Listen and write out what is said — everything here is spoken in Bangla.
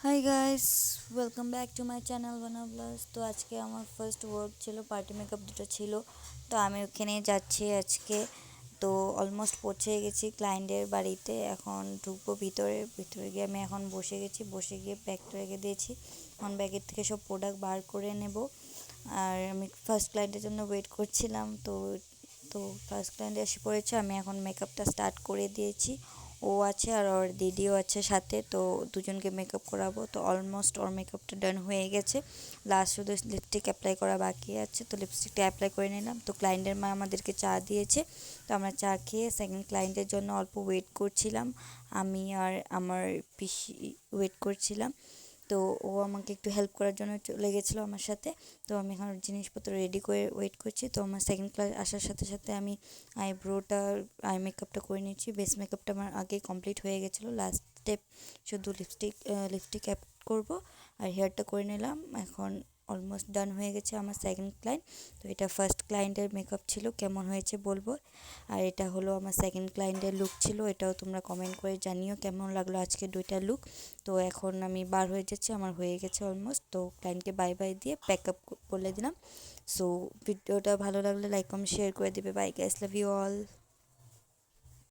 Hi guys, welcome back to my channel বানা ব্লগস। তো আজকে আমার ফার্স্ট ওয়ার্ক ছিল, পার্টি মেকআপ দুটো ছিল। তো আমি ওখানে যাচ্ছি আজকে। তো অলমোস্ট পৌঁছে গেছি ক্লায়েন্টের বাড়িতে। এখন ঢুকবো ভিতরে। ভিতরে গিয়ে আমি এখন বসে গেছি, বসে গিয়ে ব্যাগটা রেখে দিয়েছি। এখন ব্যাগের থেকে সব প্রোডাক্ট বার করে নেব। আর আমি ফার্স্ট ক্লায়েন্টের জন্য ওয়েট করছিলাম। তো ফার্স্ট ক্লায়েন্ট এসে পড়েছে। আমি এখন মেকআপটা স্টার্ট করে দিয়েছি। ও আছে আর ওর দিদিও আছে সাথে, তো দুজনকে মেকআপ করাবো। তো অলমোস্ট ওর মেকআপটা ডান হয়ে গেছে। লাস্ট শুধু লিপস্টিক অ্যাপ্লাই করা বাকি আছে, তো লিপস্টিকটা অ্যাপ্লাই করে নিলাম। তো ক্লায়েন্টের মা আমাদেরকে চা দিয়েছে, তো আমরা চা খেয়ে সেকেন্ড ক্লায়েন্টের জন্য অল্প ওয়েট করছিলাম। আমি আর আমার পিসি ওয়েট করছিলাম। তো ও আমাকে একটু হেল্প করার জন্য চলে গেছিলো আমার সাথে। তো আমি এখন জিনিসপত্র রেডি করে ওয়েট করছি। তো আমার সেকেন্ড ক্লাস আসার সাথে সাথে আমি আইব্রোটা আই মেকআপটা করে নিয়েছি। বেস মেকআপটা আমার আগে কমপ্লিট হয়ে গেছিলো। লাস্ট স্টেপ শুধু লিপস্টিক অ্যাড করবো আর হেয়ারটা করে নিলাম। এখন অলমোস্ট ডান হয়ে গেছে আমার সেকেন্ড ক্লায়েন্ট। তো এটা ফার্স্ট ক্লায়েন্টের মেকআপ ছিল, কেমন হয়েছে বলবো। আর এটা হলো আমার সেকেন্ড ক্লায়েন্টের লুক ছিল। এটাও তোমরা কমেন্ট করে জানিও কেমন লাগলো আজকে দুইটা লুক। তো এখন আমি বার হয়ে যাচ্ছি, আমার হয়ে গেছে অলমোস্ট। তো ক্লায়েন্টকে বাই বাই দিয়ে প্যাক আপ বলে দিলাম। সো ভিডিওটা ভালো লাগলে লাইক কমেন্ট শেয়ার করে দিবে। Bye guys, love you all.